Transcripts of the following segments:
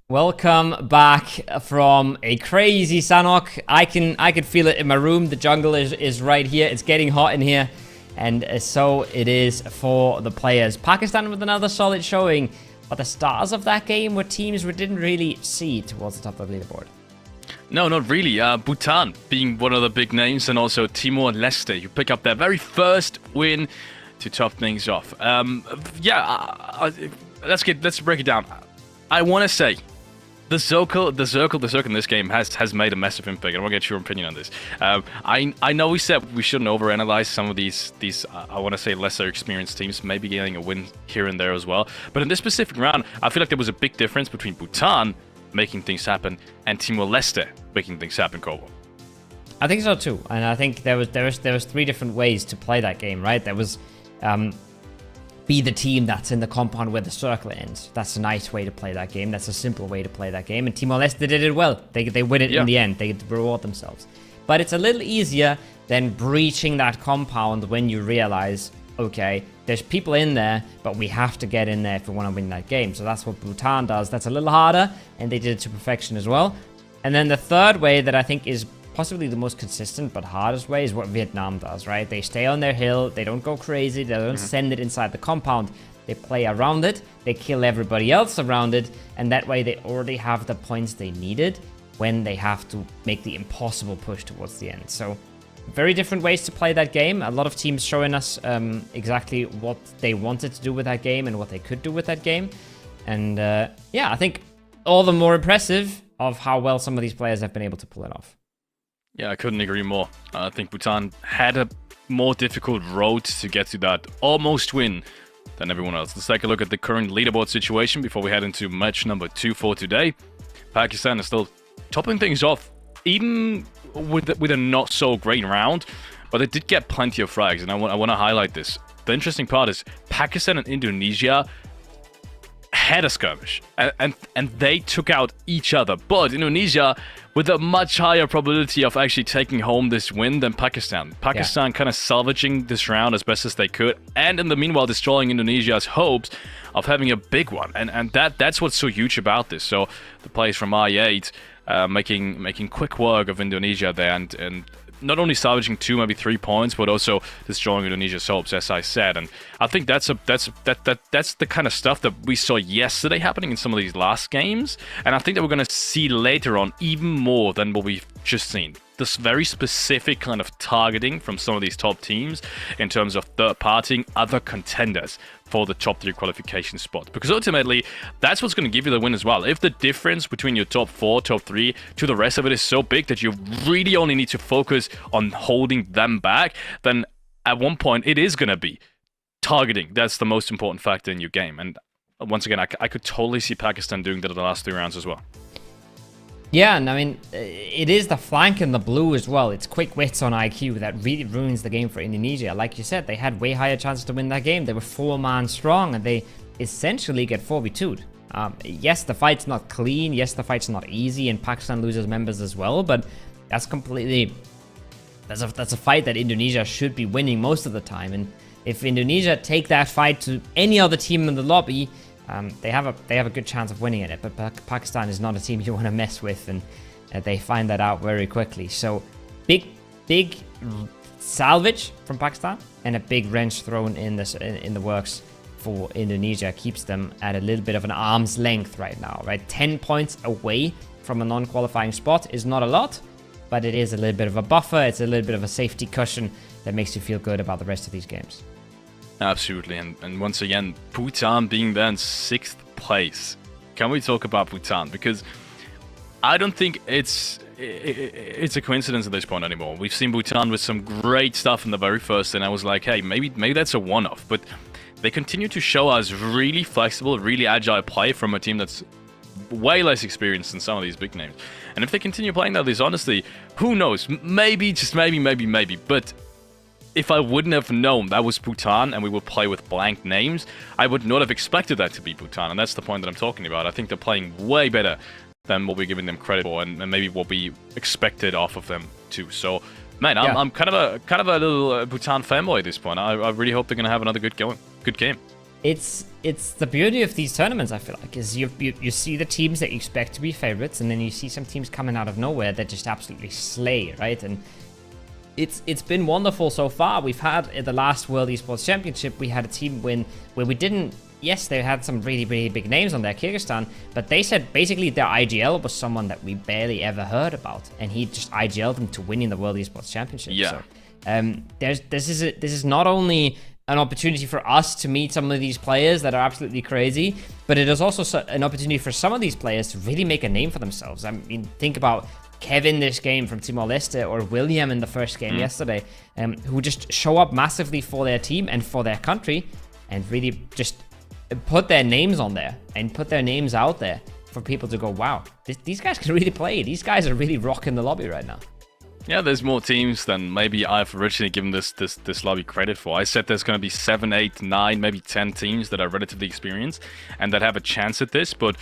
Welcome back from a crazy Sanhok. I can feel it in my room. The jungle is right here. It's getting hot in here. And so it is for the players. Pakistan with another solid showing. But the stars of that game were teams we didn't really see towards the top of the leaderboard. No, not really. Bhutan being one of the big names, and also Timor-Leste. You pick up their very first win to top things off. Let's break it down. I want to say the circle in this game has made a massive impact. I want to get your opinion on this. I know we said we shouldn't overanalyze some of these I want to say lesser experienced teams, maybe getting a win here and there as well. But in this specific round, I feel like there was a big difference between Bhutan making things happen and Timor-Leste making things happen, Kobo. I think so too, and I think there was three different ways to play that game, right? There was be the team that's in the compound where the circle ends. That's a nice way to play that game. That's a simple way to play that game. And Timor-Leste did it well. They win it in the end. They reward themselves. But it's a little easier than breaching that compound when you realize, okay, there's people in there, but we have to get in there if we want to win that game. So that's what Bhutan does. That's a little harder, and they did it to perfection as well. And then the third way that I think is possibly the most consistent but hardest way is what Vietnam does, right? They stay on their hill, they don't go crazy, they don't send it inside the compound. They play around it, they kill everybody else around it, and that way they already have the points they needed when they have to make the impossible push towards the end. So very different ways to play that game. A lot of teams showing us exactly what they wanted to do with that game and what they could do with that game. And yeah, I think all the more impressive of how well some of these players have been able to pull it off. Yeah, I couldn't agree more. I think Bhutan had a more difficult road to get to that almost win than everyone else. Let's take a look at the current leaderboard situation before we head into match number 2 for today. Pakistan is still topping things off, even with a not so great round, but they did get plenty of frags, and I want to highlight this. The interesting part is Pakistan and Indonesia had a skirmish, and they took out each other, but Indonesia with a much higher probability of actually taking home this win than Pakistan. Pakistan kind of salvaging this round as best as they could, and in the meanwhile destroying Indonesia's hopes of having a big one, and that's what's so huge about this. So the players from I8 making quick work of Indonesia there, and not only salvaging 2, maybe 3 points, but also destroying Indonesia's hopes, as I said. And I think that's the kind of stuff that we saw yesterday happening in some of these last games, and I think that we're going to see later on even more than what we've just seen. This very specific kind of targeting from some of these top teams in terms of third-partying other contenders for the top 3 qualification spot. Because ultimately, that's what's going to give you the win as well. If the difference between your top 4, top 3 to the rest of it is so big that you really only need to focus on holding them back, then at one point it is going to be targeting. That's the most important factor in your game. And once again, I could totally see Pakistan doing that in the last 3 rounds as well. Yeah, and I mean, it is the flank and the blue as well. It's quick wits on IQ that really ruins the game for Indonesia. Like you said, they had way higher chances to win that game. They were 4-man strong, and they essentially get 4v2'd. Yes, the fight's not clean. Yes, the fight's not easy, and Pakistan loses members as well, but that's completely... That's a fight that Indonesia should be winning most of the time. And if Indonesia take that fight to any other team in the lobby... they have a good chance of winning it, but Pakistan is not a team you want to mess with, and they find that out very quickly. So big salvage from Pakistan and a big wrench thrown in the works for Indonesia keeps them at a little bit of an arm's length right now, right? 10 points away from a non-qualifying spot is not a lot, but it is a little bit of a buffer. It's a little bit of a safety cushion that makes you feel good about the rest of these games. Absolutely, and once again, Bhutan being there in 6th place. Can we talk about Bhutan? Because I don't think it's a coincidence at this point anymore. We've seen Bhutan with some great stuff in the very first, and I was like, hey, maybe that's a one-off. But they continue to show us really flexible, really agile play from a team that's way less experienced than some of these big names. And if they continue playing like this, honestly, who knows? Maybe, just maybe, but... If I wouldn't have known that was Bhutan and we would play with blank names, I would not have expected that to be Bhutan, and that's the point that I'm talking about. I think they're playing way better than what we're giving them credit for, and maybe what we expected off of them too. So, man, I'm kind of a little Bhutan fanboy at this point. I really hope they're gonna have another good game. it's the beauty of these tournaments. I feel like is you see the teams that you expect to be favorites, and then you see some teams coming out of nowhere that just absolutely slay, right? And it's been wonderful so far. We've had at the last World Esports Championship, we had a team win where we didn't. Yes, they had some really, really big names on there, Kyrgyzstan, but they said basically their IGL was someone that we barely ever heard about, and he just IGL'd them to winning the World Esports Championship. Yeah. So, this is not only an opportunity for us to meet some of these players that are absolutely crazy, but it is also an opportunity for some of these players to really make a name for themselves. I mean, think about Kevin this game from Timor-Leste, or William in the first game yesterday, who just show up massively for their team and for their country, and really just put their names on there and put their names out there for people to go, wow, these guys can really play. These guys are really rocking the lobby right now. Yeah, there's more teams than maybe I've originally given this lobby credit for. I said there's going to be 7, 8, 9, maybe 10 teams that are relatively experienced and that have a chance at this. But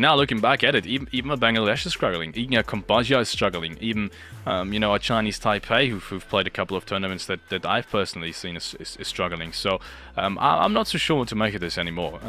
now looking back at it, even Bangladesh is struggling. Even Cambodia is struggling. Even a Chinese Taipei who've played a couple of tournaments that I've personally seen is struggling. So I'm not so sure what to make of this anymore.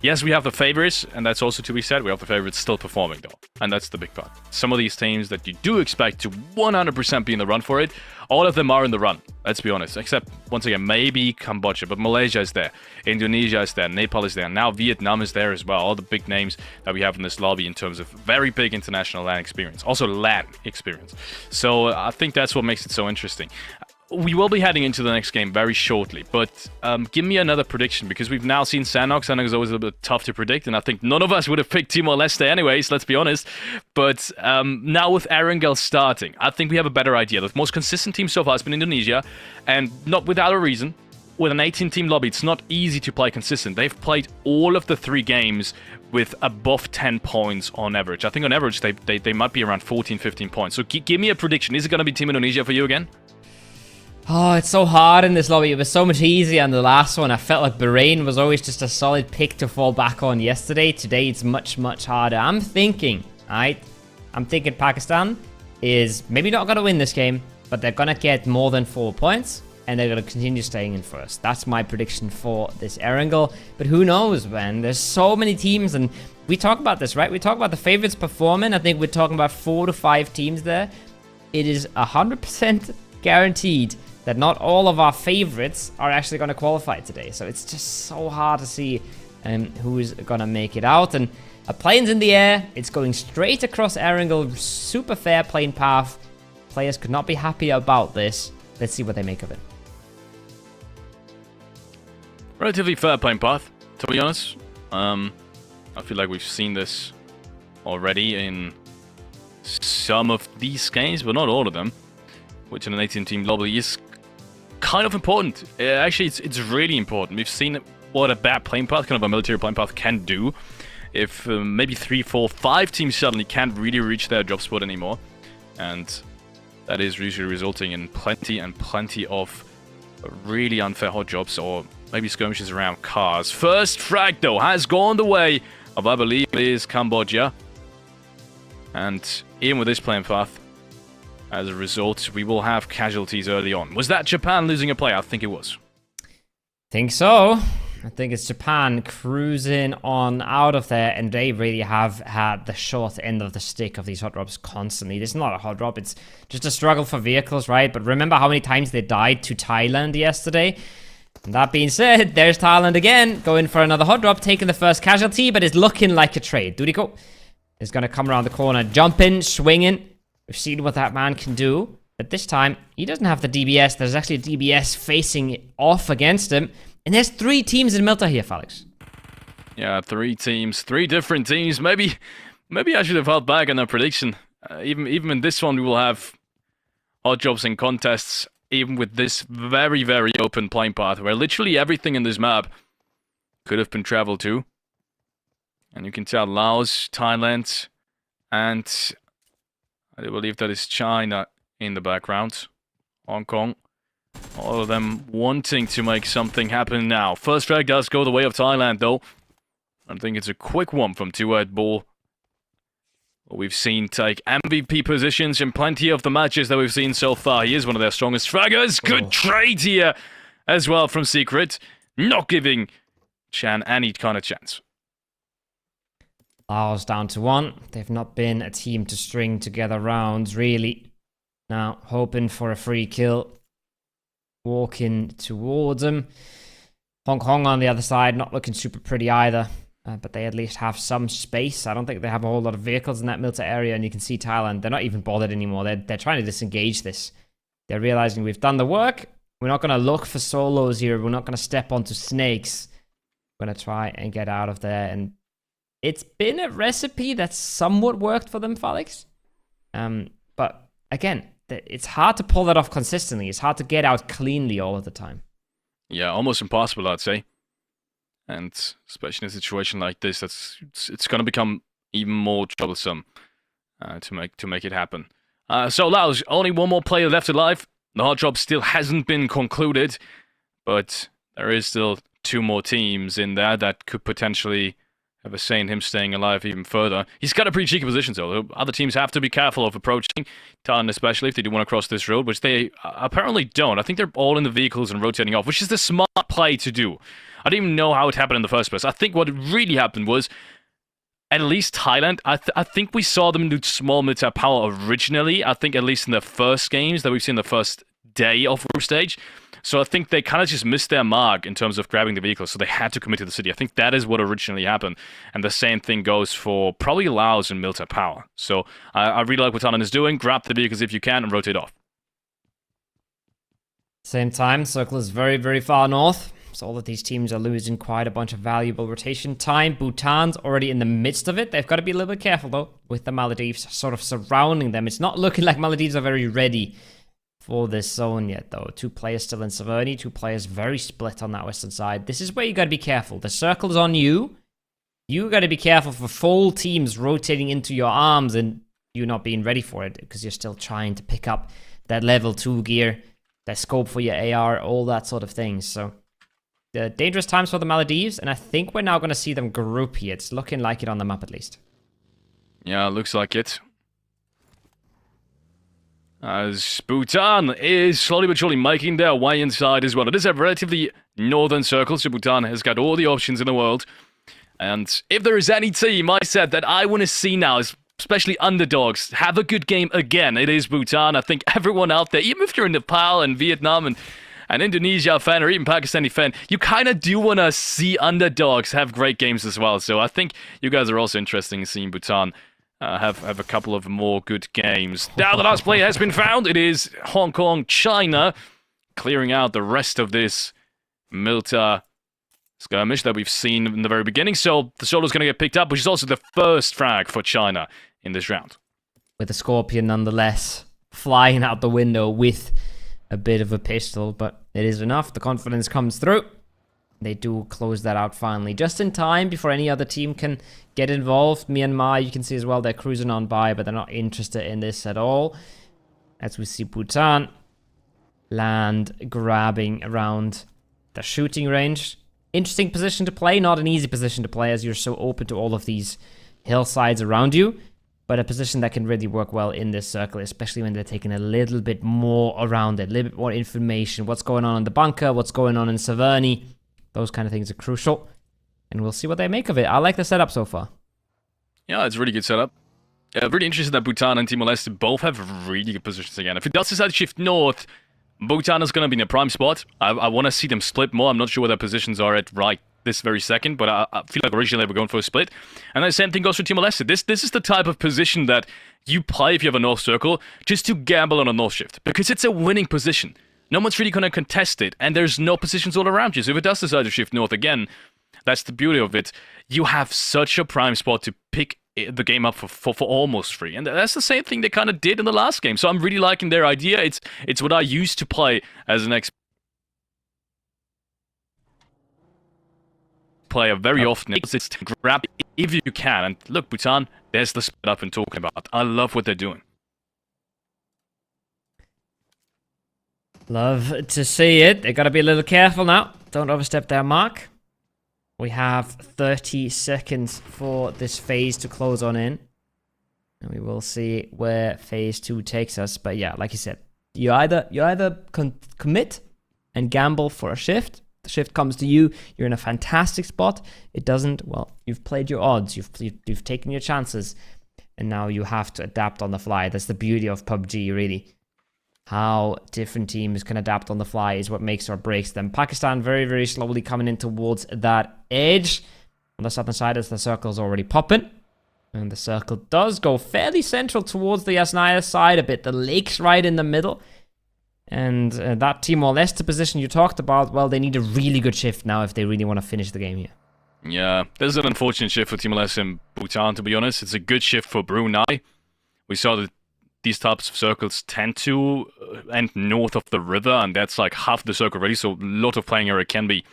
Yes, we have the favorites, and that's also to be said. We have the favorites still performing, though, and that's the big part. Some of these teams that you do expect to 100% be in the run for it, all of them are in the run, let's be honest. Except, once again, maybe Cambodia, but Malaysia is there, Indonesia is there, Nepal is there, now Vietnam is there as well. All the big names that we have in this lobby in terms of very big international LAN experience, also LAN experience. So I think that's what makes it so interesting. We will be heading into the next game very shortly, but give me another prediction, because we've now seen Sanok. Sanok is always a little bit tough to predict, and I think none of us would have picked Timor-Leste anyways, let's be honest. But now with ERANGEL starting, I think we have a better idea. The most consistent team so far has been Indonesia, and not without a reason. With an 18-team lobby, it's not easy to play consistent. They've played all of the 3 games with above 10 points on average. I think on average, they might be around 14, 15 points. So give me a prediction. Is it going to be Team Indonesia for you again? Oh, it's so hard in this lobby. It was so much easier on the last one. I felt like Bahrain was always just a solid pick to fall back on yesterday. Today, it's much, much harder. I'm thinking Pakistan is maybe not going to win this game, but they're going to get more than 4 points, and they're going to continue staying in first. That's my prediction for this ERANGEL. But who knows, man? There's so many teams, and we talk about this, right? We talk about the favorites performing. I think we're talking about 4 to 5 teams there. It is 100% guaranteed that not all of our favorites are actually going to qualify today. So it's just so hard to see who is going to make it out. And a plane's in the air. It's going straight across ERANGEL. Super fair plane path. Players could not be happy about this. Let's see what they make of it. Relatively fair plane path, to be honest. I feel like we've seen this already in some of these games, but not all of them, which in an 18-team lobby is kind of important. Actually, it's really important. We've seen what a bad plane path, kind of a military plane path, can do. If maybe 3, 4, 5 teams suddenly can't really reach their drop spot anymore. And that is usually resulting in plenty and plenty of really unfair hot jobs, or maybe skirmishes around cars. First frag, though, has gone the way of, I believe, is Cambodia. And even with this plane path, as a result, we will have casualties early on. Was that Japan losing a play? I think it was. Think so. I think it's Japan cruising on out of there, and they really have had the short end of the stick of these hot drops constantly. This is not a hot drop, it's just a struggle for vehicles, right? But remember how many times they died to Thailand yesterday? And that being said, there's Thailand again, going for another hot drop, taking the first casualty, but it's looking like a trade. Dudiko is going to come around the corner, jumping, swinging. We've seen what that man can do, but this time, he doesn't have the DBS. There's actually a DBS facing off against him, and there's 3 teams in Milta here, Felix. Yeah, 3 teams, 3 different teams. Maybe I should have held back on that prediction. Even in this one, we will have hot jobs and contests, even with this very, very open plane path, where literally everything in this map could have been traveled to. And you can tell Laos, Thailand, and I do believe that is China in the background. Hong Kong. All of them wanting to make something happen now. First frag does go the way of Thailand, though. I think it's a quick one from 2-8 Ball. We've seen take MVP positions in plenty of the matches that we've seen so far. He is one of their strongest fraggers. Good trade here as well from Secret. Not giving any kind of chance. Laos down to 1. They've not been a team to string together rounds, really. Now, hoping for a free kill. Walking towards them. Hong Kong on the other side, not looking super pretty either. But they at least have some space. I don't think they have a whole lot of vehicles in that military area. And you can see Thailand, they're not even bothered anymore. They're trying to disengage this. They're realizing we've done the work. We're not going to look for solos here. We're not going to step onto snakes. We're going to try and get out of there. And it's been a recipe that's somewhat worked for them, Felix. But again, it's hard to pull that off consistently. It's hard to get out cleanly all of the time. Yeah, almost impossible, I'd say. And especially in a situation like this, it's going to become even more troublesome to make it happen. So Laos, only one more player left alive. The hard job still hasn't been concluded, but there is still 2 more teams in there that could potentially have a say in him staying alive even further. He's got a pretty cheeky position, though. Other teams have to be careful of approaching, Tan especially, if they do want to cross this road, which they apparently don't. I think they're all in the vehicles and rotating off, which is the smart play to do. I don't even know how it happened in the first place. I think what really happened was, at least Thailand, I think we saw them do small military power originally. I think at least in the first games that we've seen the first day of group stage. So I think they kind of just missed their mark in terms of grabbing the vehicles, so they had to commit to the city. I think that is what originally happened. And the same thing goes for probably Laos and military power. So I really like what Thailand is doing. Grab the vehicles if you can and rotate off. Same time, circle is very, very far north. So all of these teams are losing quite a bunch of valuable rotation time. Bhutan's already in the midst of it. They've got to be a little bit careful, though, with the Maldives sort of surrounding them. It's not looking like Maldives are very ready for this zone yet, though. 2 players still in Severny, 2 players very split on that western side. This is where you got to be careful. The circle's on you. You got to be careful for full teams rotating into your arms and you not being ready for it because you're still trying to pick up that level 2 gear, that scope for your AR, all that sort of things. So the dangerous times for the Maldives, and I think we're now going to see them group here. It's looking like it on the map at least. Yeah, looks like it. As Bhutan is slowly but surely making their way inside as well. It is a relatively northern circle, so Bhutan has got all the options in the world. And if there is any team, I said, that I want to see now, especially underdogs, have a good game again, it is Bhutan. I think everyone out there, even if you're in Nepal and Vietnam and Indonesia fan or even Pakistani fan, you kind of do want to see underdogs have great games as well. So I think you guys are also interested in seeing Bhutan have a couple of more good games. Now the last player has been found. It is Hong Kong, China, clearing out the rest of this Milta skirmish that we've seen in the very beginning. So the solo's going to get picked up, which is also the first frag for China in this round. With a Scorpion nonetheless, flying out the window with a bit of a pistol, but it is enough. The confidence comes through. They do close that out finally, just in time before any other team can get involved. Myanmar, you can see as well, they're cruising on by, but they're not interested in this at all. As we see Bhutan land grabbing around the shooting range. Interesting position to play, not an easy position to play as you're so open to all of these hillsides around you. But a position that can really work well in this circle, especially when they're taking a little bit more around it, a little bit more information. What's going on in the bunker, what's going on in Severny. Those kind of things are crucial. And we'll see what they make of it. I like the setup so far. Yeah, it's a really good setup. Really interesting that Bhutan and Timor-Leste both have really good positions again. If it does decide to shift north, Bhutan is going to be in a prime spot. I want to see them split more. I'm not sure where their positions are at right this very second, but I feel like originally they were going for a split. And the same thing goes for Timor-Leste. This is the type of position that you play if you have a north circle, just to gamble on a north shift, because it's a winning position. No one's really going to contest it, and there's no positions all around you. So if it does decide to shift north again, that's the beauty of it. You have such a prime spot to pick the game up for almost free. And that's the same thing they kind of did in the last game. So I'm really liking their idea. It's what I used to play as an player very often. It's to grab if you can. And look, Bhutan, there's the split up and talking about. I love what they're doing. Love to see it. They got to be a little careful now. Don't overstep their mark. We have 30 seconds for this phase to close on in. And we will see where phase 2 takes us. But yeah, like you said, you either commit and gamble for a shift the shift comes to you, you're in a fantastic spot. It doesn't, well, you've played your odds, you've taken your chances, and now you have to adapt on the fly. That's the beauty of PUBG, really. How different teams can adapt on the fly is what makes or breaks them. Pakistan very, very slowly coming in towards that edge. On the southern side, as the circle's already popping. And the circle does go fairly central towards the Yasnaya side a bit. The lake's right in the middle. And that Timor-Leste position you talked about, well, they need a really good shift now if they really want to finish the game here. Yeah, this is an unfortunate shift for Timor-Leste and Bhutan, to be honest. It's a good shift for Brunei. We saw that these types of circles tend to end north of the river, and that's like half the circle already, so a lot of playing area can be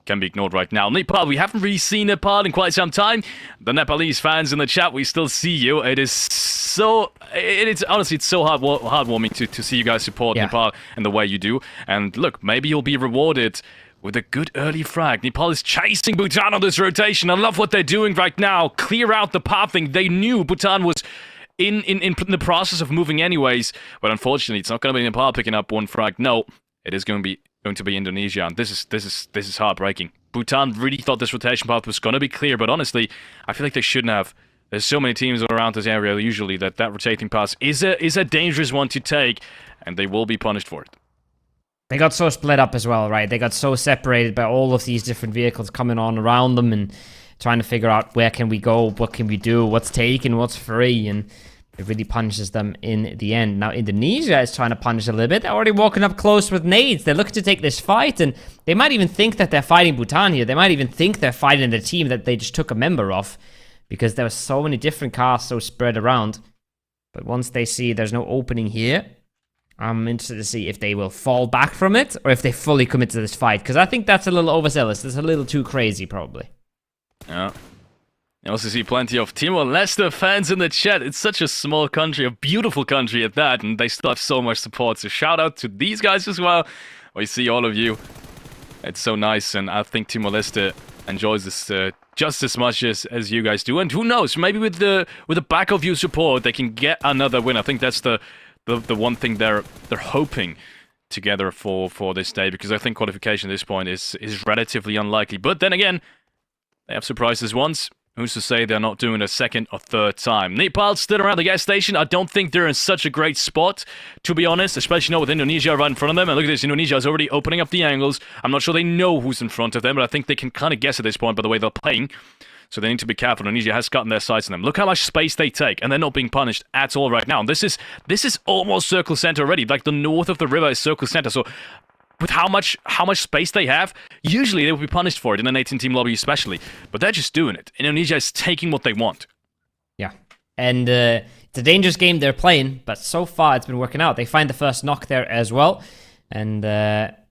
ignored right now. Nepal, we haven't really seen Nepal in quite some time. The Nepalese fans in the chat, we still see you. It's honestly, it's so heartwarming to see you guys support Nepal in the way you do. And look, maybe you'll be rewarded with a good early frag. Nepal is chasing Bhutan on this rotation. I love what they're doing right now. Clear out the pathing. They knew Bhutan was in the process of moving anyways, but unfortunately, it's not going to be Nepal picking up one frag. No, it is going to be Indonesia, and this is heartbreaking. Bhutan really thought this rotation path was going to be clear, but honestly, I feel like they shouldn't have. There's so many teams around this area usually that rotating path is a dangerous one to take, and they will be punished for it. They got so split up as well, right? They got so separated by all of these different vehicles coming on around them and trying to figure out where can we go, what can we do, what's taken, what's free, and it really punishes them in the end. Now, Indonesia is trying to punish a little bit. They're already walking up close with nades. They're looking to take this fight, and they might even think that they're fighting Bhutan here. They might even think they're fighting the team that they just took a member of, because there were so many different cars so spread around. But once they see there's no opening here, I'm interested to see if they will fall back from it, or if they fully commit to this fight, because I think that's a little overzealous. It's a little too crazy, probably. Yeah. I also see plenty of Timor-Leste fans in the chat. It's such a small country, a beautiful country at that, and they still have so much support. So shout out to these guys as well. We see all of you. It's so nice, and I think Timor-Leste enjoys this just as much as you guys do. And who knows, maybe with the back of your support, they can get another win. I think that's the one thing they're hoping together for this day, because I think qualification at this point is relatively unlikely. But then again, they have surprised us once. Who's to say they're not doing a second or third time? Nepal stood around the gas station. I don't think they're in such a great spot, to be honest, especially now with Indonesia right in front of them. And look at this, Indonesia is already opening up the angles. I'm not sure they know who's in front of them, but I think they can kind of guess at this point by the way they're playing. So they need to be careful. Indonesia has gotten their sights on them. Look how much space they take, and they're not being punished at all right now. This is almost circle center already. Like the north of the river is circle center. So with how much space they have, usually they would be punished for it in an 18-team lobby especially. But they're just doing it. Indonesia is taking what they want. Yeah. And it's a dangerous game they're playing, but so far it's been working out. They find the first knock there as well. And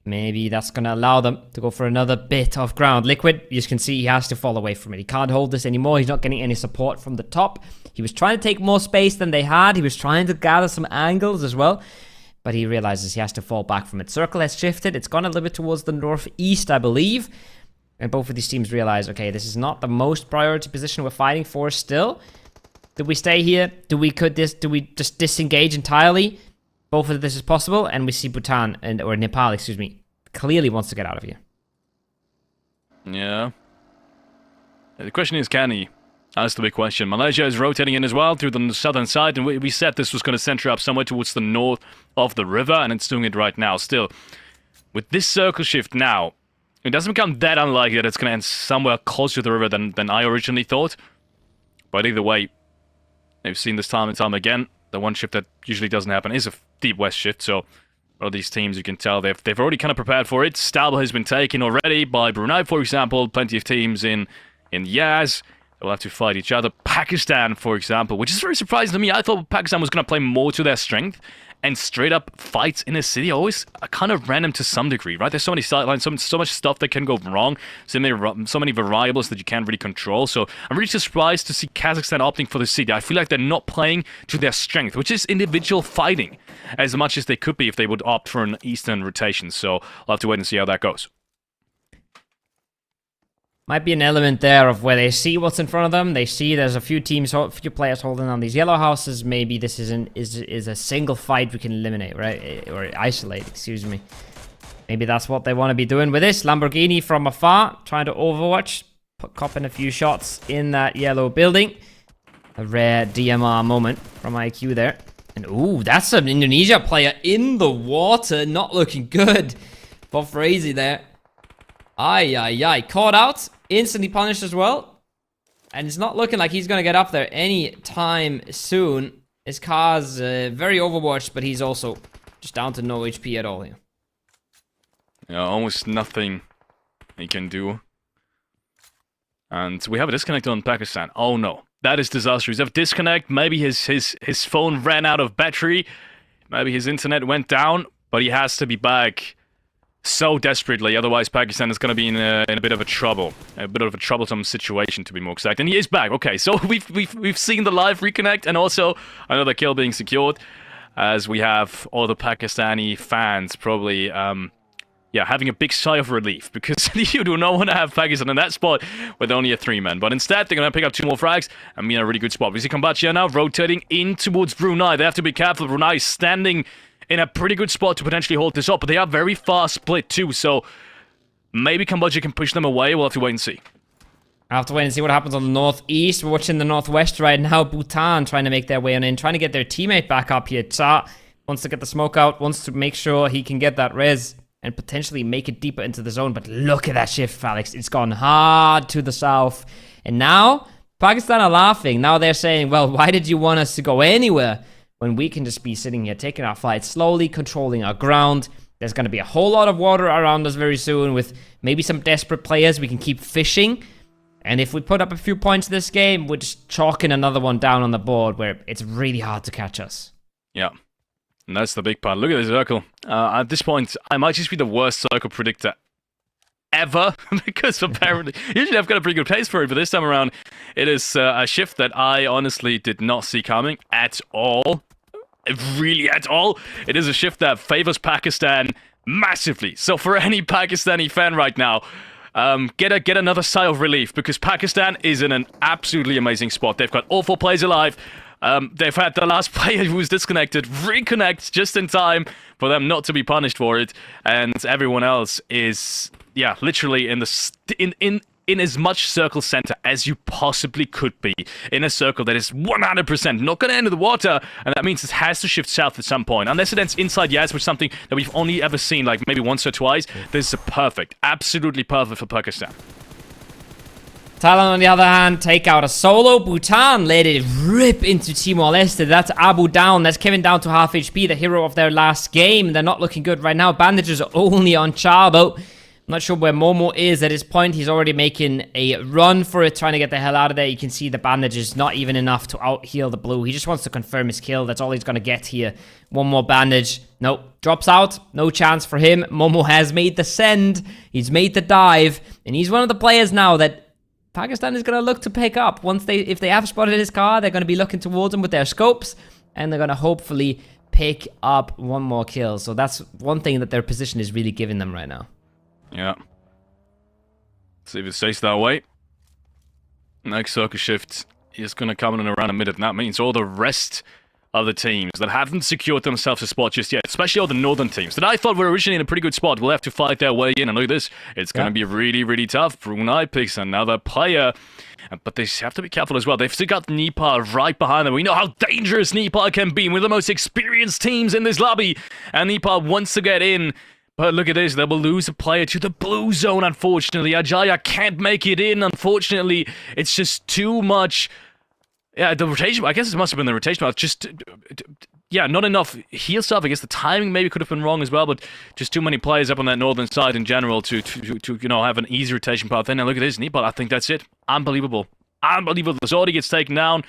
maybe that's going to allow them to go for another bit of ground. Liquid, you can see he has to fall away from it. He can't hold this anymore. He's not getting any support from the top. He was trying to take more space than they had. He was trying to gather some angles as well. But he realizes he has to fall back from it. Circle has shifted. It's gone a little bit towards the northeast, I believe. And both of these teams realize, okay, this is not the most priority position we're fighting for still. Do we stay here? Do we just disengage entirely? Both of this is possible. And we see Bhutan, or Nepal, excuse me, clearly wants to get out of here. Yeah. The question is, can he? That's the big question. Malaysia is rotating in as well through the southern side, and we said this was going to center up somewhere towards the north of the river, and it's doing it right now. Still, with this circle shift now, it doesn't become that unlikely that it's going to end somewhere closer to the river than I originally thought. But either way, they've seen this time and time again. The one shift that usually doesn't happen is a deep west shift, so all these teams, you can tell, they've already kind of prepared for it. Stabble has been taken already by Brunei, for example. Plenty of teams in Yaz. They'll have to fight each other. Pakistan, for example, which is very surprising to me. I thought Pakistan was going to play more to their strength and straight up fights in a city. Always kind of random to some degree, right? There's so many sidelines, so much stuff that can go wrong, so many variables that you can't really control. So I'm really surprised to see Kazakhstan opting for the city. I feel like they're not playing to their strength, which is individual fighting, as much as they could be if they would opt for an eastern rotation. So I'll have to wait and see how that goes. Might be an element there of where they see what's in front of them. They see there's a few teams, a few players holding on these yellow houses. Maybe this is a single fight we can eliminate, right? Or isolate, excuse me. Maybe that's what they want to be doing with this. Lamborghini from afar, trying to overwatch. Copping a few shots in that yellow building. A rare DMR moment from IQ there. And ooh, that's an Indonesia player in the water. Not looking good for Frazy there. Ay. Caught out. Instantly punished as well. And it's not looking like he's going to get up there anytime soon. His car's very overwatched, but he's also just down to no HP at all here. Yeah, almost nothing he can do. And we have a disconnect on Pakistan. Oh no, that is disastrous. They have disconnect. Maybe his phone ran out of battery. Maybe his internet went down, but he has to be back so desperately. Otherwise, Pakistan is going to be in a bit of a troublesome situation, to be more exact. And he is back. Okay, so we've seen the live reconnect and also another kill being secured, as we have all the Pakistani fans probably having a big sigh of relief, because you do not want to have Pakistan in that spot with only a 3-man. But instead, they're going to pick up 2 more frags and be in a really good spot. We see Kambodscha now rotating in towards Brunei. They have to be careful. Brunei is standing in a pretty good spot to potentially hold this up, but they are very fast split too, so maybe Kambodscha can push them away. We'll have to wait and see. I'll have to wait and see what happens on the northeast. We're watching the northwest right now. Bhutan trying to make their way on in, trying to get their teammate back up here. Cha wants to get the smoke out, wants to make sure he can get that res and potentially make it deeper into the zone. But look at that shift, Alex. It's gone hard to the south. And now, Pakistan are laughing. Now they're saying, well, why did you want us to go anywhere when we can just be sitting here taking our fight slowly, controlling our ground? There's going to be a whole lot of water around us very soon with maybe some desperate players. We can keep fishing. And if we put up a few points this game, we're just chalking another one down on the board where it's really hard to catch us. Yeah. And that's the big part. Look at the circle. At this point, I might just be the worst circle predictor ever, because apparently, usually I've got a pretty good pace for it, but this time around, it is a shift that I honestly did not see coming at all. Really at all. It is a shift that favors Pakistan massively. So for any Pakistani fan right now, get another sigh of relief, because Pakistan is in an absolutely amazing spot. They've got all 4 players alive. They've had the last player who was disconnected reconnect just in time for them not to be punished for it, and everyone else is, literally in in as much circle center as you possibly could be, in a circle that is 100% not going to enter the water, and that means it has to shift south at some point. Unless it ends inside Yaz, which is something that we've only ever seen like maybe once or twice, this is perfect, absolutely perfect for Pakistan. Thailand, on the other hand, take out a solo. Bhutan let it rip into Timor-Leste. That's Abu down. That's Kevin down to half HP, the hero of their last game. They're not looking good right now. Bandages are only on Chavo. I'm not sure where Momo is at this point. He's already making a run for it, trying to get the hell out of there. You can see the bandages not even enough to out-heal the blue. He just wants to confirm his kill. That's all he's going to get here. One more bandage. Nope. Drops out. No chance for him. Momo has made the send. He's made the dive. And he's one of the players now that Pakistan is going to look to pick up. If they have spotted his car, they're going to be looking towards him with their scopes, and they're going to hopefully pick up one more kill. So that's one thing that their position is really giving them right now. Yeah. See if it stays that way. Next circle shift is going to come in around a minute, and that means all the rest of the teams that haven't secured themselves a spot just yet, especially all the northern teams that I thought were originally in a pretty good spot, will have to fight their way in. And look at this, it's going to be really, really tough. Brunei picks another player, but they have to be careful as well. They've still got Nepal right behind them. We know how dangerous Nepal can be. We're the most experienced teams in this lobby, and Nepal wants to get in. But look at this, they will lose a player to the blue zone, unfortunately. Ajaya can't make it in, unfortunately. It's just too much. Yeah, the rotation, I guess it must have been the rotation, but just, not enough heal stuff. I guess the timing maybe could have been wrong as well, but just too many players up on that northern side in general to have an easy rotation path. Then look at this, Nepal, I think that's it. Unbelievable. Unbelievable. Zordi gets taken down,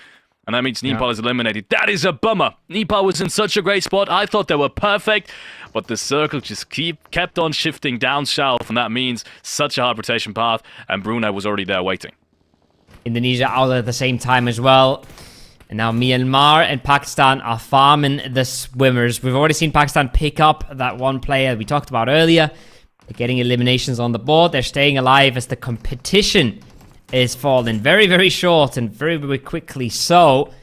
and that means Nepal is eliminated. That is a bummer. Nepal was in such a great spot. I thought they were perfect, but the circle just kept on shifting down south, and that means such a hard rotation path, and Brunei was already there waiting. Indonesia out at the same time as well. And now Myanmar and Pakistan are farming the swimmers. We've already seen Pakistan pick up that one player we talked about earlier. They're getting eliminations on the board. They're staying alive as the competition is falling very, very short and very, very quickly. So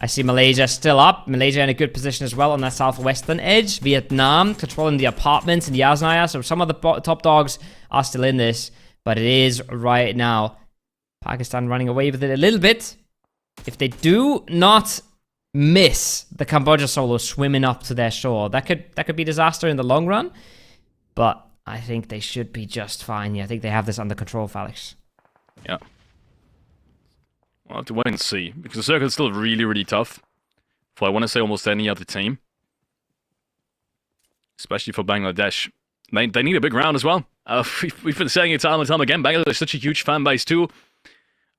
I see Malaysia still up. Malaysia in a good position as well on that southwestern edge. Vietnam controlling the apartments in Yasnaya. So some of the top dogs are still in this. But it is right now Pakistan running away with it a little bit. If they do not miss the Cambodia solo swimming up to their shore, that could be disaster in the long run. But I think they should be just fine. Yeah, I think they have this under control, Felix. Yeah. We'll have to wait and see, because the circle is still really, really tough for, I want to say, almost any other team. Especially for Bangladesh. They need a big round as well. We've been saying it time and time again. Bangladesh is such a huge fan base too.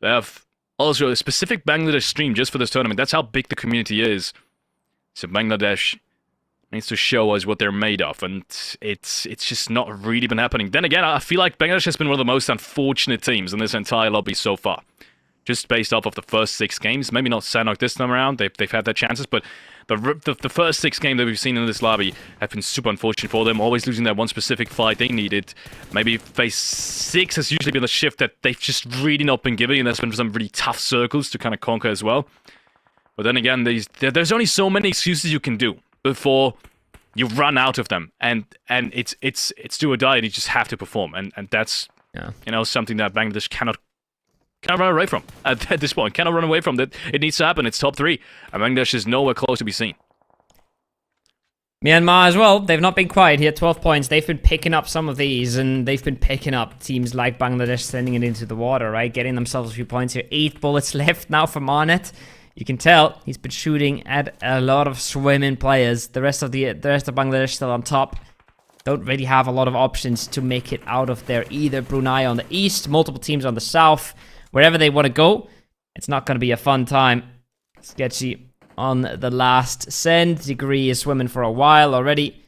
They have also a specific Bangladesh stream just for this tournament. That's how big the community is. So Bangladesh needs to show us what they're made of, and it's just not really been happening. Then again, I feel like Bangladesh has been one of the most unfortunate teams in this entire lobby so far. Just based off of the first 6 games. Maybe not Sanok this time around. They've had their chances, but the first 6 games that we've seen in this lobby have been super unfortunate for them. Always losing that one specific fight they needed. Maybe phase 6 has usually been the shift that they've just really not been giving, and there's been some really tough circles to kind of conquer as well. But then again, there's only so many excuses you can do before you run out of them, and it's do or die, and you just have to perform, and that's something that Bangladesh cannot run away from at this point. Cannot run away from that. It needs to happen. It's top 3. And Bangladesh is nowhere close to be seen. Myanmar as well. They've not been quiet here. 12 points. They've been picking up some of these, and they've been picking up teams like Bangladesh, sending it into the water, right? Getting themselves a few points here. 8 bullets left now for Marnet. You can tell he's been shooting at a lot of swimming players. The rest of Bangladesh still on top. Don't really have a lot of options to make it out of there either. Brunei on the east, multiple teams on the south. Wherever they want to go, it's not going to be a fun time. Sketchy on the last send. Degree is swimming for a while already.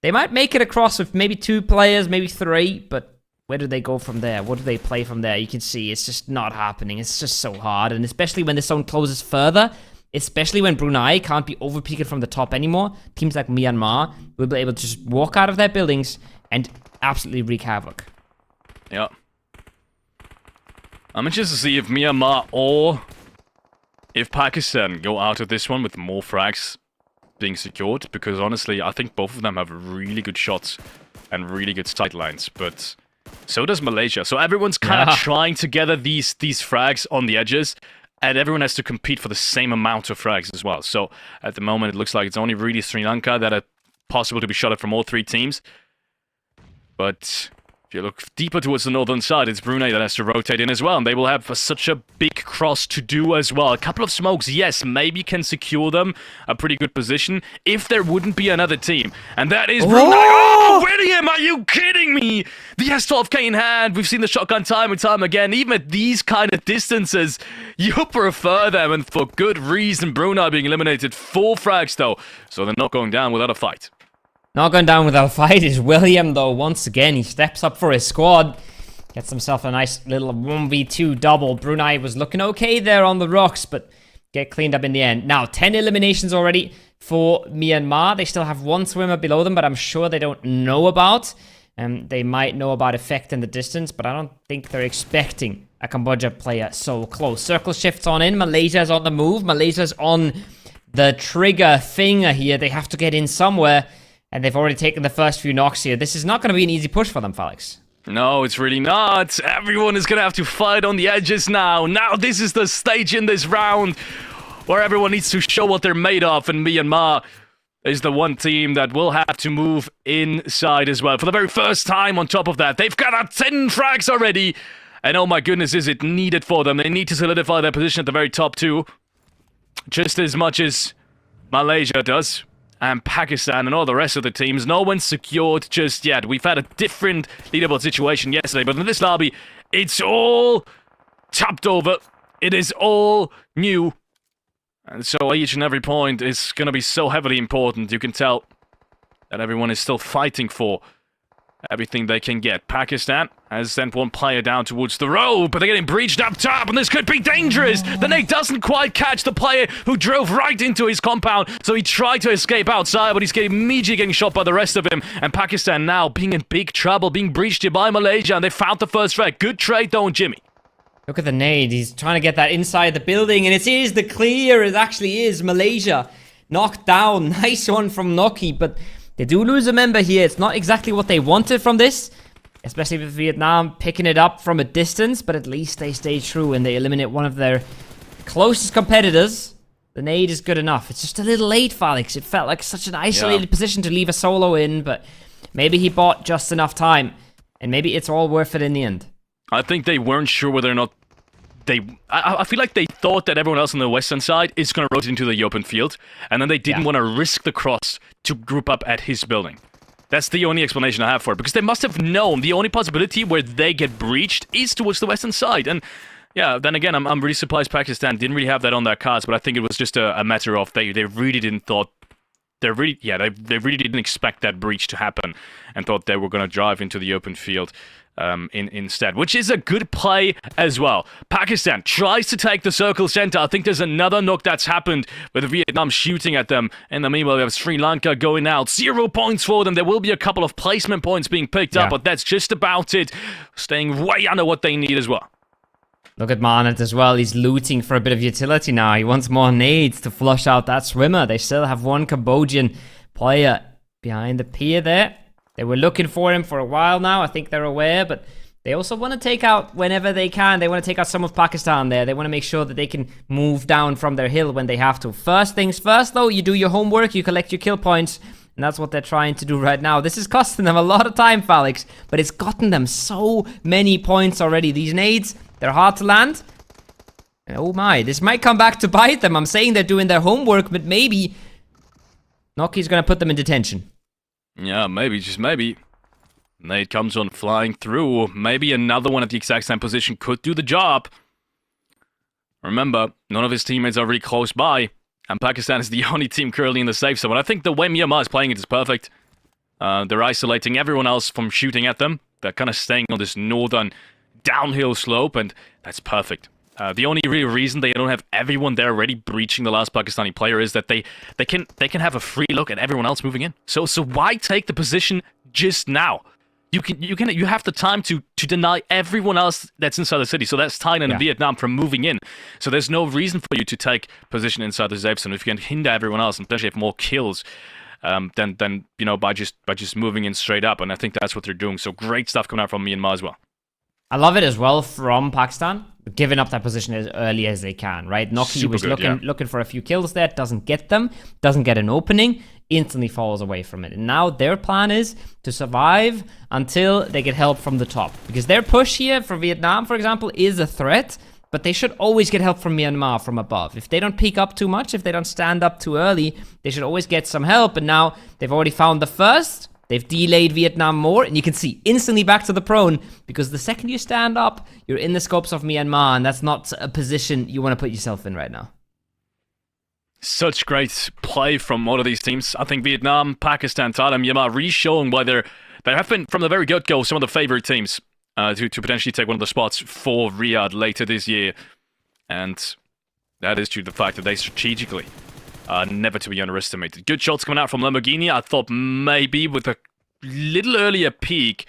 They might make it across with maybe 2 players, maybe 3, but where do they go from there? What do they play from there? You can see it's just not happening. It's just so hard, and especially when the zone closes further, especially when Brunei can't be overpeaked from the top anymore, teams like Myanmar will be able to just walk out of their buildings and absolutely wreak havoc. Yeah. I'm interested to see if Myanmar or if Pakistan go out of this one with more frags being secured, because honestly, I think both of them have really good shots and really good sight lines, but so does Malaysia. So everyone's kind of trying to gather these frags on the edges, and everyone has to compete for the same amount of frags as well. So at the moment, it looks like it's only really Sri Lanka that are possible to be shot at from all 3 teams. But if you look deeper towards the northern side, it's Brunei that has to rotate in as well, and they will have such a big cross to do as well. A couple of smokes, yes, maybe can secure them a pretty good position if there wouldn't be another team, and that is Brunei. Oh, William, are you kidding me? The S12K in hand. We've seen the shotgun time and time again. Even at these kind of distances, you prefer them, and for good reason. Brunei being eliminated. 4 frags though, so they're not going down without a fight. Not going down without a fight is William, though. Once again, he steps up for his squad. Gets himself a nice little 1v2 double. Brunei was looking okay there on the rocks, but get cleaned up in the end. Now, 10 eliminations already for Myanmar. They still have 1 swimmer below them, but I'm sure they don't know about. They might know about effect in the distance, but I don't think they're expecting a Cambodia player so close. Circle shifts on in. Malaysia's on the move. Malaysia's on the trigger finger here. They have to get in somewhere. And they've already taken the first few knocks here. This is not going to be an easy push for them, Felix. No, it's really not. Everyone is going to have to fight on the edges now. Now this is the stage in this round where everyone needs to show what they're made of. And Myanmar is the one team that will have to move inside as well. For the very first time on top of that, they've got 10 frags already. And oh my goodness, is it needed for them. They need to solidify their position at the very top too. Just as much as Malaysia does. And Pakistan and all the rest of the teams. No one's secured just yet. We've had a different leaderboard situation yesterday, but in this lobby, it's all tapped over. It is all new. And so each and every point is going to be so heavily important. You can tell that everyone is still fighting for everything they can get. Pakistan has sent 1 player down towards the road, but they're getting breached up top, and this could be dangerous. The nade doesn't quite catch the player who drove right into his compound, so he tried to escape outside, but he's immediately getting shot by the rest of him. And Pakistan now being in big trouble, being breached here by Malaysia, and they found the first frag. Good trade though, Jimmy. Look at the nade. He's trying to get that inside the building, and it is the clear. It actually is Malaysia. Knocked down. Nice one from Noki, but they do lose a member here. It's not exactly what they wanted from this, especially with Vietnam picking it up from a distance, but at least they stay true and they eliminate one of their closest competitors. The nade is good enough. It's just a little late, Felix. It felt like such an isolated position to leave a solo in, but maybe he bought just enough time, and maybe it's all worth it in the end. I think they weren't sure whether or not I feel like they thought that everyone else on the western side is going to rotate into the open field, and then they didn't want to risk the cross to group up at his building. That's the only explanation I have for it, because they must have known the only possibility where they get breached is towards the western side. And yeah, then again, I'm really surprised Pakistan didn't really have that on their cards, but I think it was just a matter of they really didn't thought. They really didn't expect that breach to happen and thought they were going to drive into the open field instead, which is a good play as well. Pakistan tries to take the circle center. I think there's another knock that's happened with Vietnam shooting at them. In the meanwhile, we have Sri Lanka going out. 0 points for them. There will be a couple of placement points being picked up, but that's just about it. Staying way under what they need as well. Look at Marnet as well. He's looting for a bit of utility now. He wants more nades to flush out that swimmer. They still have one Cambodian player behind the pier there. They were looking for him for a while now. I think they're aware, but they also want to take out whenever they can. They want to take out some of Pakistan there. They want to make sure that they can move down from their hill when they have to. First things first, though, you do your homework, you collect your kill points, and that's what they're trying to do right now. This is costing them a lot of time, Felix, but it's gotten them so many points already. These nades, they're hard to land. And oh my, this might come back to bite them. I'm saying they're doing their homework, but maybe Noki's going to put them in detention. Yeah, maybe, just maybe. Nade comes on flying through. Maybe another one at the exact same position could do the job. Remember, none of his teammates are really close by, and Pakistan is the only team currently in the safe zone. And I think the way Myanmar is playing it is perfect. They're isolating everyone else from shooting at them. They're kind of staying on this northern downhill slope, and that's perfect. The only real reason they don't have everyone there already breaching the last Pakistani player is that they can have a free look at everyone else moving in. So why take the position just now? You have the time to deny everyone else that's inside the city. So that's Thailand and Vietnam from moving in. So there's no reason for you to take position inside the safe zone if you can hinder everyone else and potentially have more kills than you know by just moving in straight up. And I think that's what they're doing. So great stuff coming out from Myanmar as well. I love it as well from Pakistan, giving up that position as early as they can, right? Noki was looking for a few kills there, doesn't get them, doesn't get an opening, instantly falls away from it. And now their plan is to survive until they get help from the top. Because their push here for Vietnam, for example, is a threat, but they should always get help from Myanmar from above. If they don't peek up too much, if they don't stand up too early, they should always get some help. And now they've already found the first. They've delayed Vietnam more, and you can see instantly back to the prone, because the second you stand up, you're in the scopes of Myanmar, and that's not a position you want to put yourself in right now. Such great play from all of these teams. I think Vietnam, Pakistan, Thailand, Myanmar really showing why they have been, from the very get-go, some of the favorite teams to potentially take one of the spots for Riyadh later this year. And that is due to the fact that they strategically never to be underestimated. Good shots coming out from Lamborghini. I thought maybe with a little earlier peak,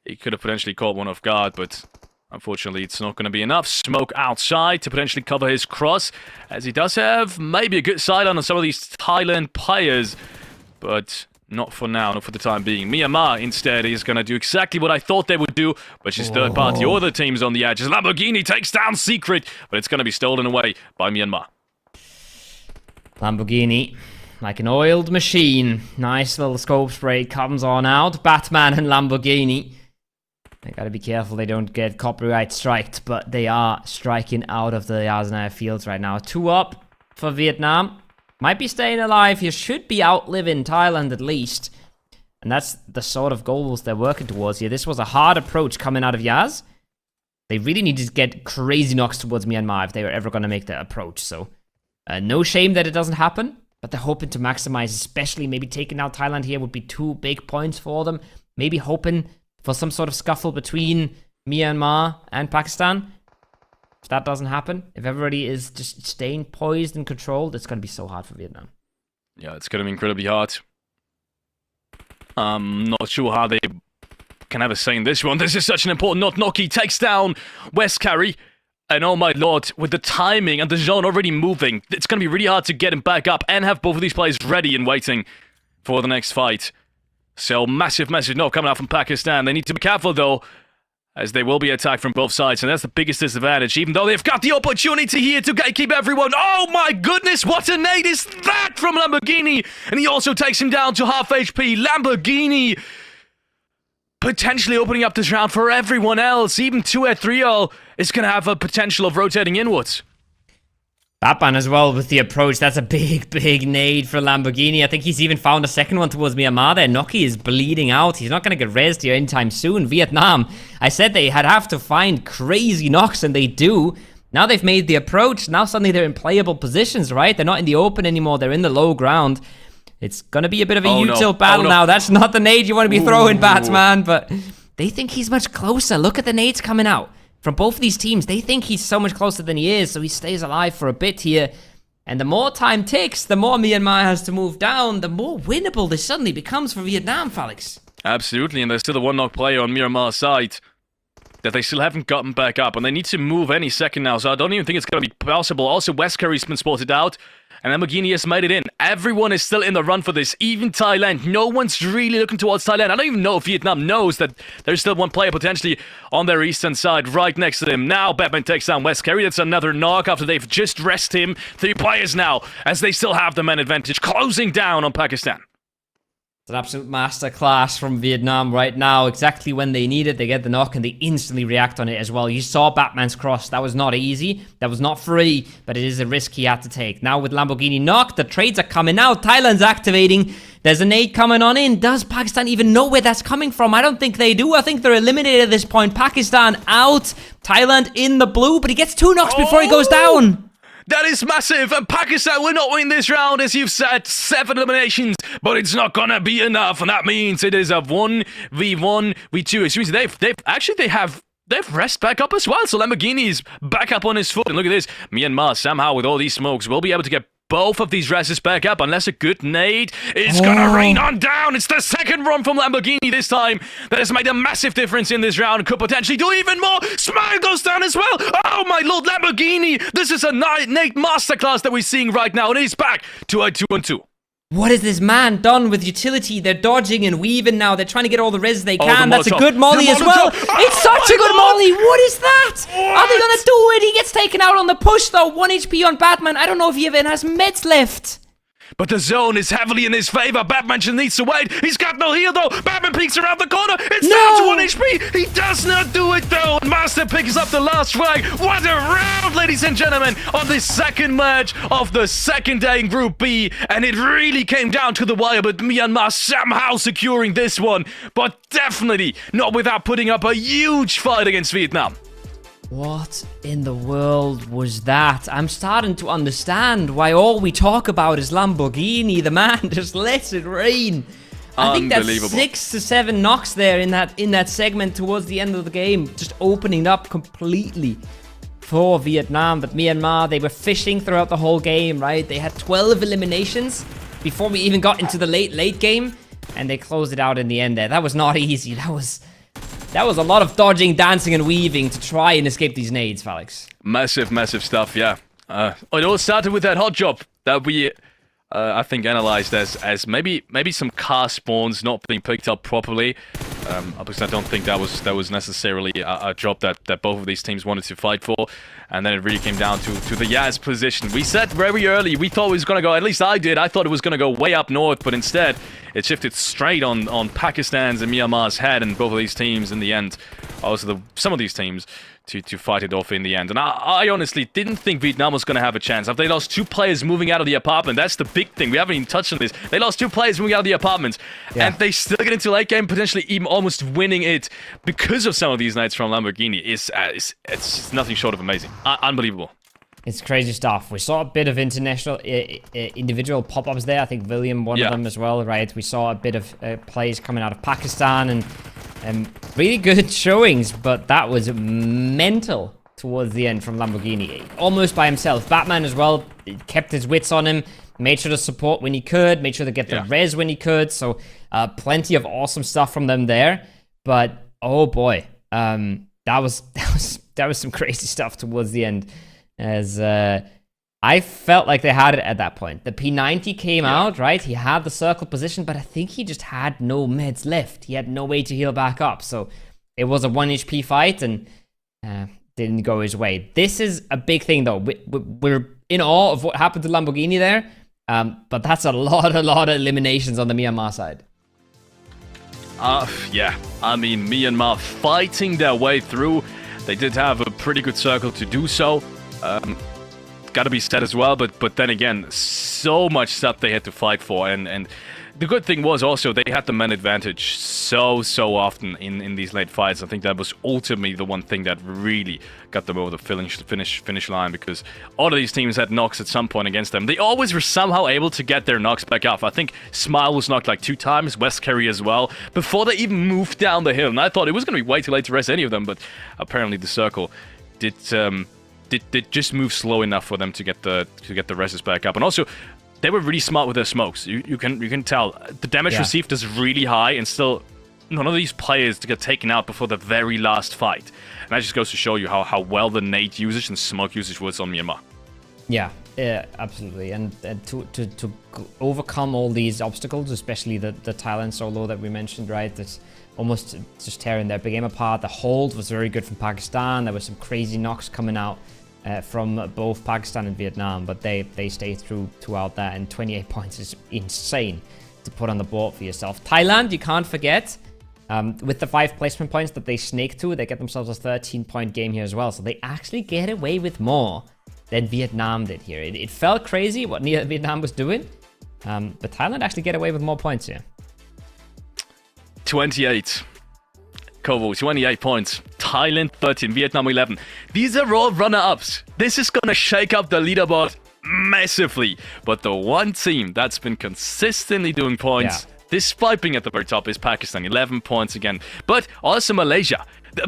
he could have potentially caught one off guard, but unfortunately it's not going to be enough. Smoke outside to potentially cover his cross, as he does have maybe a good sideline on some of these Thailand players, but not for now, not for the time being. Myanmar instead is going to do exactly what I thought they would do, which is third party. All the teams on the edges. Lamborghini takes down Secret, but it's going to be stolen away by Myanmar. Lamborghini, like an oiled machine. Nice little scope spray comes on out. Batman and Lamborghini. They gotta be careful they don't get copyright striked, but they are striking out of the Yaznaya fields right now. 2 up for Vietnam. Might be staying alive. You should be outliving Thailand at least. And that's the sort of goals they're working towards here. This was a hard approach coming out of Yaz. They really needed to get crazy knocks towards Myanmar if they were ever going to make that approach, so... no shame that it doesn't happen, but they're hoping to maximize, especially maybe taking out Thailand here would be 2 big points for them. Maybe hoping for some sort of scuffle between Myanmar and Pakistan. If that doesn't happen, if everybody is just staying poised and controlled, it's going to be so hard for Vietnam. Yeah, it's going to be incredibly hard. I'm not sure how they can have a say in this one. This is such an important knock. Noki takes down West Carry. And oh my lord, with the timing and the zone already moving, it's going to be really hard to get him back up and have both of these players ready and waiting for the next fight. So massive knock coming out from Pakistan. They need to be careful though, as they will be attacked from both sides, and that's the biggest disadvantage, even though they've got the opportunity here to keep everyone. Oh my goodness, what a nade is that from Lamborghini! And he also takes him down to half HP. Lamborghini potentially opening up this round for everyone else. Even 2-3-0 is going to have a potential of rotating inwards. Batman as well with the approach. That's a big nade for Lamborghini. I think he's even found a second one towards Myanmar there. Noki is bleeding out. He's not going to get rezzed here anytime soon. Vietnam, I said they have to find crazy knocks, and they do. Now they've made the approach. Now suddenly they're in playable positions, right? They're not in the open anymore. They're in the low ground. It's going to be a bit of a util battle now. That's not the nade you want to be throwing, Batman, but they think he's much closer. Look at the nades coming out from both of these teams. They think he's so much closer than he is, so he stays alive for a bit here. And the more time ticks, the more Myanmar has to move down, the more winnable this suddenly becomes for Vietnam, Felix. Absolutely, and there's still a one-knock player on Myanmar's side that they still haven't gotten back up, and they need to move any second now, so I don't even think it's going to be possible. Also, West Curry's been spotted out, and Lamborghini has made it in. Everyone is still in the run for this, even Thailand. No one's really looking towards Thailand. I don't even know if Vietnam knows that there's still one player potentially on their eastern side right next to them. Now Batman takes down West Curry. That's another knock after they've just rested him. 3 players now, as they still have the man advantage, closing down on Pakistan. It's an absolute masterclass from Vietnam right now. Exactly when they need it, they get the knock and they instantly react on it as well. You saw Batman's cross. That was not easy. That was not free, but it is a risk he had to take. Now with Lamborghini knocked, the trades are coming out. Thailand's activating. There's a nade coming on in. Does Pakistan even know where that's coming from? I don't think they do. I think they're eliminated at this point. Pakistan out. Thailand in the blue, but he gets 2 knocks before he goes down. That is massive, and Pakistan will not win this round, as you've said, 7 eliminations, but it's not gonna be enough, and that means it is a 1v1, v2. It means they've rest back up as well, so Lamborghini is back up on his foot, and look at this, Myanmar somehow with all these smokes will be able to get both of these rests back up, unless a good nade is gonna rain on down. It's the second run from Lamborghini this time that has made a massive difference in this round and could potentially do even more. Smile goes down as well. Oh my lord, Lamborghini. This is a nade masterclass that we're seeing right now, and he's back to a 2-2. What has this man done with utility? They're dodging and weaving now. They're trying to get all the res they can. That's a good molly as well. It's such a good molly. What is that? Are they going to do it? He gets taken out on the push, though. 1 HP on Batman. I don't know if he even has meds left. But the zone is heavily in his favor. Batman just needs to wait. He's got no heal, though. Batman peeks around the corner. It's down to 1 HP. He does not do it, though. And Master picks up the last frag. What a round, ladies and gentlemen, on this second match of the second day in Group B. And it really came down to the wire, but Myanmar somehow securing this one. But definitely not without putting up a huge fight against Vietnam. What in the world was that? I'm starting to understand why all we talk about is Lamborghini. The man just lets it rain. I think that's 6 to 7 knocks there in that segment towards the end of the game, just opening up completely for Vietnam. But Myanmar, they were fishing throughout the whole game, right? They had 12 eliminations before we even got into the late game, and they closed it out in the end there. That was not easy. That was a lot of dodging, dancing, and weaving to try and escape these nades, Felix. Massive stuff, yeah. It all started with that hot job that we, I think, analyzed as maybe some car spawns not being picked up properly. Obviously, I don't think that was necessarily a job that both of these teams wanted to fight for. And then it really came down to the Yaz position. We said very early, we thought it was going to go, at least I did, I thought it was going to go way up north, but instead, it shifted straight on Pakistan's and Myanmar's head, and both of these teams in the end, also some of these teams, to fight it off in the end. And I honestly didn't think Vietnam was going to have a chance. After they lost 2 players moving out of the apartment, that's the big thing. We haven't even touched on this. They lost 2 players moving out of the apartments, and they still get into late game, potentially even almost winning it because of some of these nights from Lamborghini. It's nothing short of amazing. Unbelievable. It's crazy stuff. We saw a bit of international, individual pop-ups there. I think William, one of them as well, right? We saw a bit of plays coming out of Pakistan and really good showings, but that was mental towards the end from Lamborghini. Almost by himself. Batman as well kept his wits on him, made sure to support when he could, made sure to get the res when he could. So plenty of awesome stuff from them there. But oh boy, that was some crazy stuff towards the end, as I felt like they had it at that point. The P90 came out, right? He had the circle position, but I think he just had no meds left. He had no way to heal back up. So it was a 1 HP fight and didn't go his way. This is a big thing, though. We're in awe of what happened to Lamborghini there, but that's a lot of eliminations on the Myanmar side. Yeah. I mean, Myanmar fighting their way through. They did have a pretty good circle to do so. Got to be said as well, but then again, so much stuff they had to fight for, and the good thing was also they had the man advantage so often in these late fights. I think that was ultimately the one thing that really got them over the finish line, because all of these teams had knocks at some point against them. They always were somehow able to get their knocks back up. I think Smile was knocked like 2 times, West Kerry as well, before they even moved down the hill, and I thought it was going to be way too late to rest any of them, but apparently the circle did just move slow enough for them to get the reses back up. And also, they were really smart with their smokes. You can tell the damage received is really high, and still none of these players to get taken out before the very last fight. And that just goes to show you how well the nade usage and smoke usage was on Myanmar. Yeah, absolutely. And to overcome all these obstacles, especially the Thailand solo that we mentioned, right? That's almost just tearing their big game apart. The hold was very good from Pakistan. There were some crazy knocks coming out from both Pakistan and Vietnam, but they stayed throughout that, and 28 points is insane to put on the board for yourself. Thailand, you can't forget, with the 5 placement points that they snake to, they get themselves a 13-point game here as well, so they actually get away with more than Vietnam did here. It felt crazy what Vietnam was doing, but Thailand actually get away with more points here. 28. Kovo, 28 points. Thailand, 13. Vietnam, 11. These are all runner-ups. This is going to shake up the leaderboard massively. But the one team that's been consistently doing points, despite being at the very top, is Pakistan. 11 points again. But also Malaysia.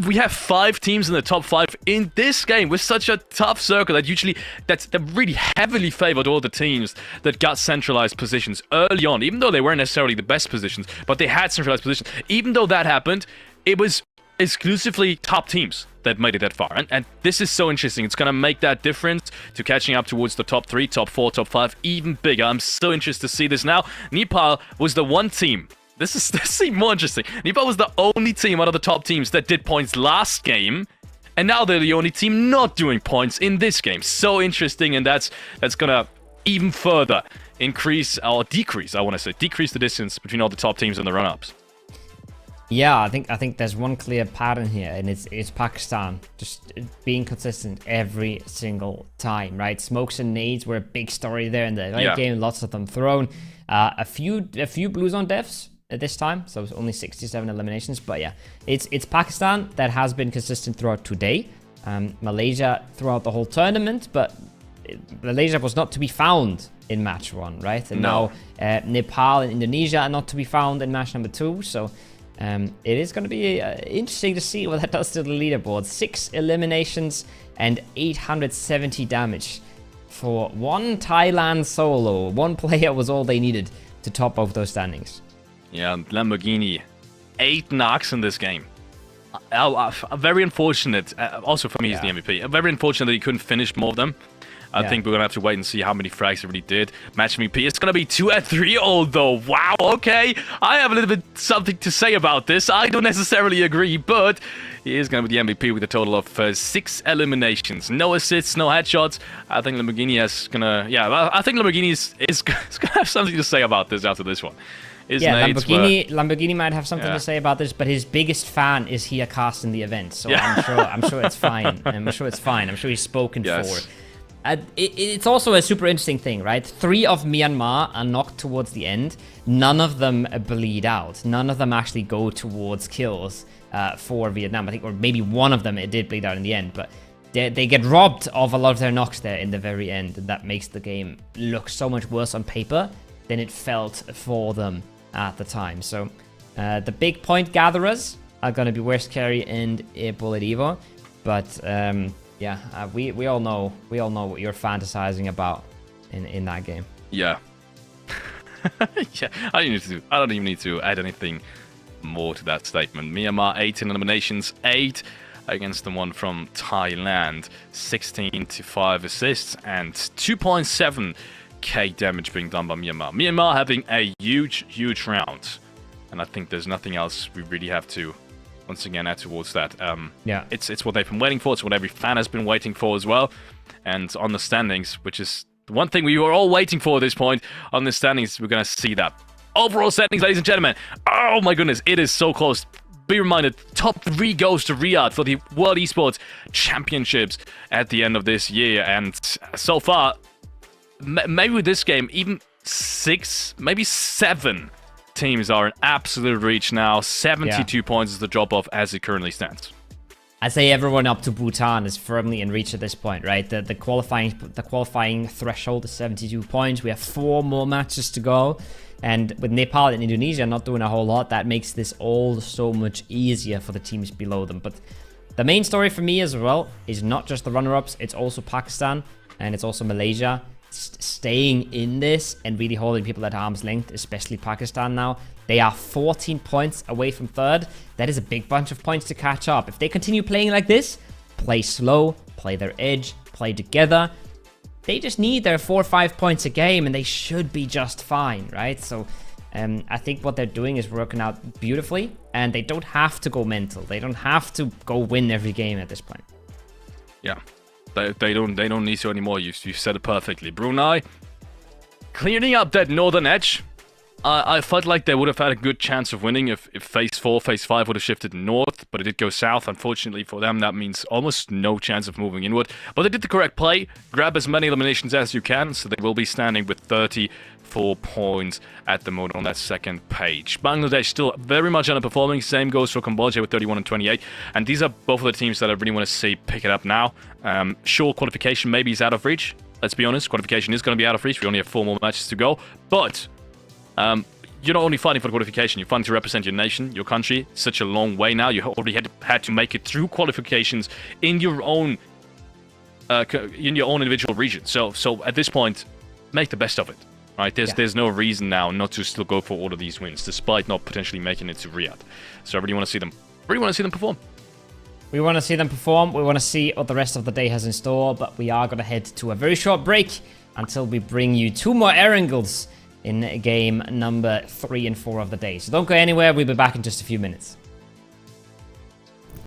We have 5 teams in the top 5 in this game with such a tough circle that really heavily favored all the teams that got centralized positions early on, even though they weren't necessarily the best positions, but they had centralized positions. Even though that happened, it was exclusively top teams that made it that far. And this is so interesting. It's going to make that difference to catching up towards the top 3, top 4, top 5 even bigger. I'm so interested to see this now. Nepal was the one team. This is even more interesting. Nepal was the only team out of the top teams that did points last game, and now they're the only team not doing points in this game. So interesting, and that's gonna even further decrease the distance between all the top teams and the run-ups. Yeah, I think there's one clear pattern here, and it's Pakistan just being consistent every single time, right? Smokes and nades were a big story there in the late game. Lots of them thrown. A few blue zone deaths at this time, so it's only 67 eliminations. But yeah, it's Pakistan that has been consistent throughout today. Malaysia throughout the whole tournament, but Malaysia was not to be found in match 1, right? And now Nepal and Indonesia are not to be found in match number 2. So it is going to be interesting to see what that does to the leaderboard. 6 eliminations and 870 damage for one Thailand solo. One player was all they needed to top both those standings. Yeah, Lamborghini, 8 knocks in this game. Very unfortunate. Also for me, he's the MVP. Very unfortunate that he couldn't finish more of them. I think we're going to have to wait and see how many frags he really did. Match MVP, it's going to be 2 at 3 although. Wow, okay. I have a little bit something to say about this. I don't necessarily agree, but he is going to be the MVP with a total of 6 eliminations. No assists, no headshots. I think Lamborghini is going to... Yeah, I think Lamborghini is going to have something to say about this after this one. Lamborghini might have something to say about this, but his biggest fan is here casting the event, so I'm sure it's fine. I'm sure it's fine. I'm sure he's spoken for. It's also a super interesting thing, right? 3 of Myanmar are knocked towards the end. None of them bleed out. None of them actually go towards kills for Vietnam. I think, or maybe one of them it did bleed out in the end, but they get robbed of a lot of their knocks there in the very end, and that makes the game look so much worse on paper than it felt for them at the time. So the big point gatherers are going to be West Kerry and Bullet Evo, but we all know what you're fantasizing about in that game. Yeah. Yeah, I don't even need to add anything more to that statement. Myanmar 18 eliminations, 8 against the one from Thailand. 16 to 5 assists and 2.7k damage being done by Myanmar. Myanmar having a huge round. And I think there's nothing else we really have to, once again, add towards that. Yeah. It's what they've been waiting for. It's what every fan has been waiting for as well. And on the standings, which is the one thing we were all waiting for at this point, on the standings, we're going to see that. Overall standings, ladies and gentlemen. Oh my goodness, it is so close. Be reminded, top 3 goes to Riyadh for the World Esports Championships at the end of this year. And so far, maybe with this game, even 6, maybe 7 teams are in absolute reach now. 72 points is the drop-off as it currently stands. I say everyone up to Bhutan is firmly in reach at this point, right? The qualifying threshold is 72 points. We have 4 more matches to go. And with Nepal and Indonesia not doing a whole lot, that makes this all so much easier for the teams below them. But the main story for me as well is not just the runner-ups, it's also Pakistan and it's also Malaysia staying in this and really holding people at arm's length, especially Pakistan now. They are 14 points away from third. That is a big bunch of points to catch up. If they continue playing like this, play slow, play their edge, play together, they just need their 4 or 5 points a game and they should be just fine, right? So I think what they're doing is working out beautifully and they don't have to go mental. They don't have to go win every game at this point. Yeah, they don't need to anymore. You said it perfectly. Brunei, clearing up that northern edge. I felt like they would have had a good chance of winning if Phase 4, Phase 5 would have shifted north, but it did go south. Unfortunately for them, that means almost no chance of moving inward. But they did the correct play. Grab as many eliminations as you can, so they will be standing with 34 points at the moment on that second page. Bangladesh still very much underperforming. Same goes for Cambodia with 31 and 28. And these are both of the teams that I really want to see pick it up now. Sure, qualification maybe is out of reach. Let's be honest, qualification is going to be out of reach. We only have 4 more matches to go. But you're not only fighting for qualification, you're fighting to represent your nation, your country. Such a long way now. You already had to make it through qualifications in your own individual region. So at this point, make the best of it. Right? There's no reason now not to still go for all of these wins, despite not potentially making it to Riyadh. So I really want to see them. Perform. We want to see them perform. We want to see what the rest of the day has in store. But we are going to head to a very short break until we bring you 2 more Erangels in game number 3 and 4 of the day. So don't go anywhere. We'll be back in just a few minutes.